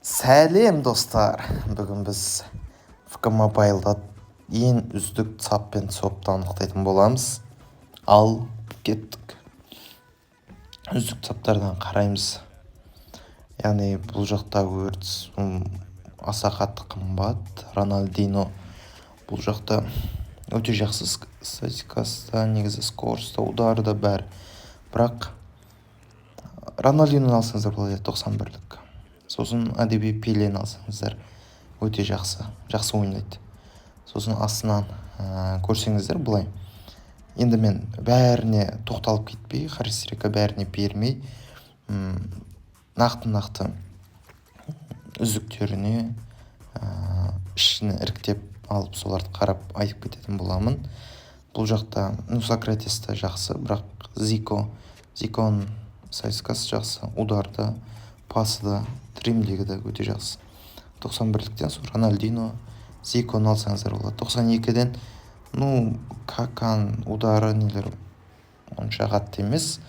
Сәлем достар. Бүгін біз ФК Мобайлда ең үздік цап пен цопты анықтайтын боламыз. Ал кеттік. Үздік цаптардан қараймыз. Яғни бұл жақта өртс аса қатты қымбат. Рональдино бұл жақта өте жақсы статистикасы, негізі скорста, удары да бәрі. Бірақ Рональдиноны алсаңыздар болады 91-лік. Сосын әдеби Пелені алсаңыздар өте жақсы ойнайды. Сосын астынан көрсеңіздер былай. Енді мен бәріне тоқталып кетпей, характеристика бәріне бермей, нақты үздіктеріне ішіне іріктеп алып соларды қарап айтып кететін боламын. Бұл жақта Сократесті жақсы, бірақ Зиконың статистикасы жақсы, ударды, пасы да, дримлігі де өте жақсы. 91-ліктен сол Рональдино, Зиконы алсаңыздар болады. 92-ден Какан удары нелер онша қатты емес.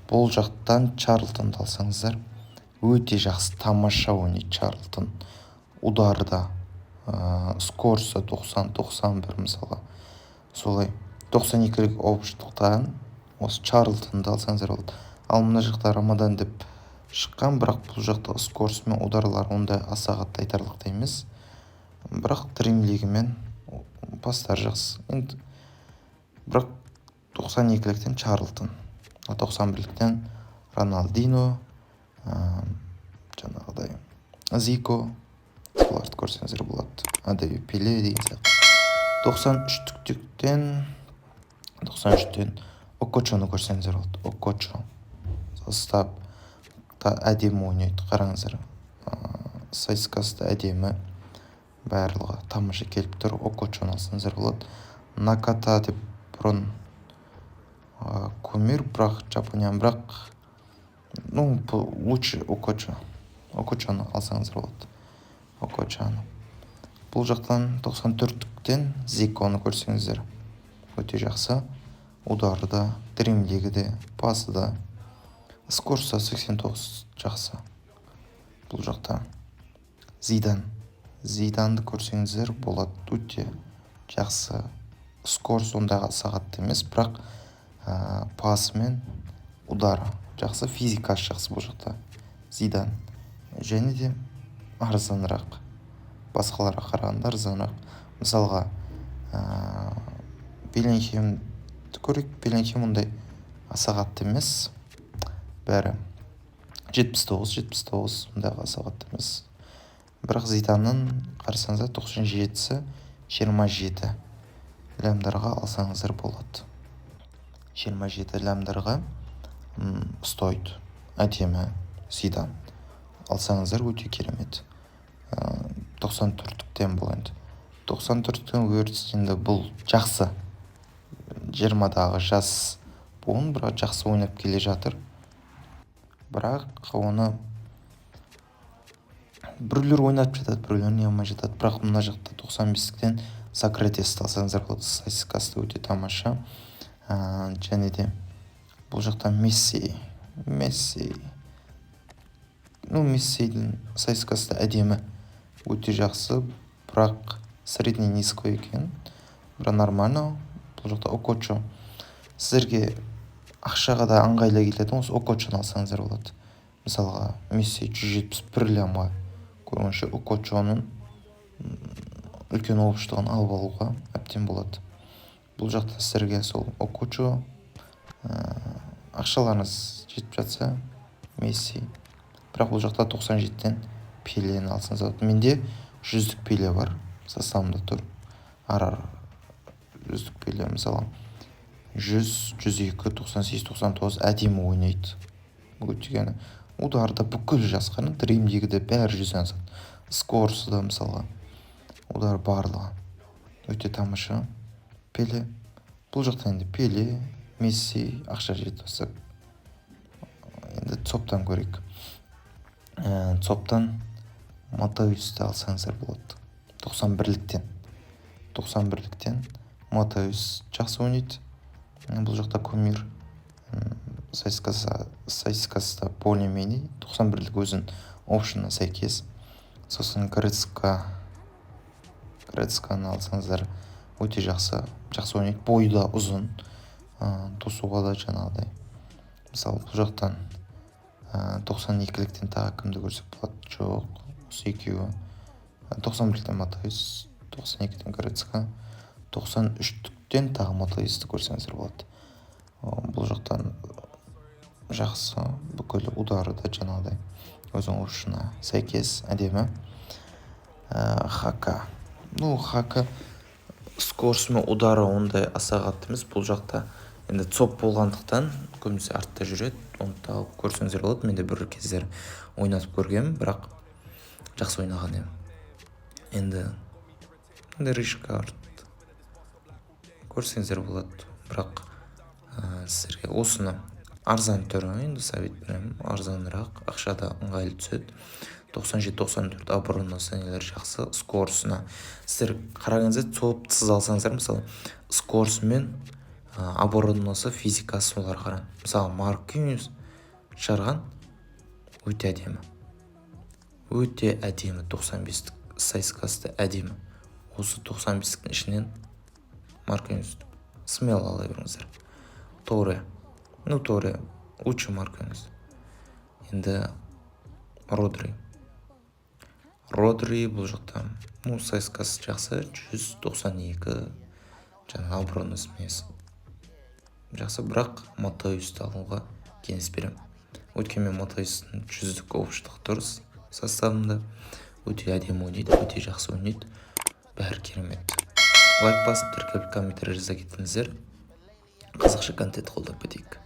Бұл жақтан Чарлтонды алсаңыздар өте жақсы, тамаша ойнайды Чарлтон. Удары да, скорсы 90-91 мысалға. Солай 92-лік общылықтан осы Чарлтонды алсаңыздар болады. Ал мына жақта Рамадан деп шыққан, бірақ бұл жақта скорс мен ударлар онда аса қатты айтарлықтай емес. Бірақ дримлігі мен пастар жақсы. Енді бірақ 92-ліктен Чарлтон, 91-ліктен Рональдино, жаңағыдай Зико, соларды көрсеңіздер болады. Әдеби Пеле деген сияқты. 93-тен Окочоны көрсеңіздер болады. Окочо состав әдемі ойнайды, қараңыздар. Статистикасы да әдемі, барлығы тамаша келіп тұр. Окочоны алсаңыздар болады. Наката деп бұрын көмір, бірақ Жапониян, бірақ лучше Окочоны алсаңыздар болады. Окочоны. Бұл жақтан 94-тен Зиконы көрсеңіздер өте жақсы. Удары да, дримлігі де, пасы да, скорса 89 жақсы. Бұл жақта Зиданды көрсеңіздер болады, өте жақсы. Скорс ондағы сағатты емес, бірақ пасы мен удары жақсы, физикасы жақсы бұл жақта. Зидан және де арзанырақ, басқаларға қарағанда арзанырақ. Мысалға Беллингхэмді көрейік. Беллингхэм ондай аса қатты емес, бәрі 79 ондағы аса қатты емес. Бірақ Зиданның қарасаңыздар 97-сі 27 лямдарға алсаңыздар болады. 27 лямдарға стоит, әдемі Зидан алсаңыздар өте керемет. 94-тен бұл енді. 94-тен өртістенді бұл жақсы. 20-дағы жас буын, бірақ жақсы ойнап келе жатыр. Бірақ оны біреулер ойнап жатады, біреулер не алмай жатады. Бірақ мына жақта 95-тен Сократесті алсаңыздар болады. Статистикасы өте тамаша. Және де бұл жақта Мессидің статистикасы әдемі, өте жақсы, бірақ средний низкий екен. Бірақ нормально. Бұл жақта Окочо. Сіздерге ақшаға да ыңғайлы келеді, осы Окочоны алсаңыздар болады. Мысалға, Месси 171 лямға көргенше Окочоның үлкен общылығын алып алуға әбден болады. Бұл жақта сіздерге сол Окочо ақшаларыңыз жетіп жатса, Месси. Бірақ бұл жақта 97-тен Пелені алсаңыз болады. Менде 100-лік Пеле бар, составымда тұр. Арар 100-лік Пеле, мысалы 100, 102, 98, 99 әдемі ойнайды. Өйткені ударды бүкіл жасқаны, дримлігі де бәрі 100-ден асады. Скорсы да мысалға удар барлығы өте тамаша. Пеле. Бұл жақта енді Пеле, Месси ақша жетіп асып. Енді цоптан көрейік. Цоптан Матеусті алсаңыздар болады. 91-ліктен Матеус жақсы ойнайды. Бұл жақта көмір, статистикасы да более-менее 91-лік өзінің опшынына сәйкес. сосын Грецканы алсаңыздар өте жақсы ойнайды, бойы да ұзын, тосуға да жаңағыдай. Мысалы бұл жақтан 92-ліктен тағы кімді көрсек болады? Жоқ, осы екеуі. 91-ліктен Матаис, 92-тен Грецка, 93-тен тағы Матаисті көрсеңіздер болады. Бұл жақтан жақсы, бүкіл удары да жаңағыдай өзінің ұрышына сәйкес әдемі. Хака. Хака скорс мен удары ондай аса қатты емес. Бұл жақта енді цоп болғандықтан көбінесе артта жүреді. Оны тауып көрсеңіздер болады. Мен де бір кездер ойнатып көргенмін, бірақ жақсы ойнаған едім. Енді Ришкард көрсеңіздер болады, бірақ сіздерге осыны арзан түрі, енді совет беремін, арзанырақ, ақшада ыңғайлы түседі. 97-94 оборонасы нелер жақсы. Скорсына сіздер қарағаныңызда цопсыз алсаңыздар, мысалы скорс мен оборонасы, физикасы солар қаран. Мысалы Маркиньос шығарған өте әдемі. 95-тік сайскасы әдемі. Осы 95-тің ішінен Маркиньос смело ала беріңіздер. Торе лучше Маркиньос. Енді Родри бұл жақта сайскасы жақсы, 192, жаңа оборонасы емес жақсы, бірақ Матаисті алуға кеңес беремін. Өйткені мен Матаистің 100-дік общдық дұрыс составында, өте әдемі ойнайды, өте жақсы ойнайды, бәрі керемет. Лайк басып, тіркеліп комментарий жаза кетіңіздер. Қазақша контент қолдап кетейік.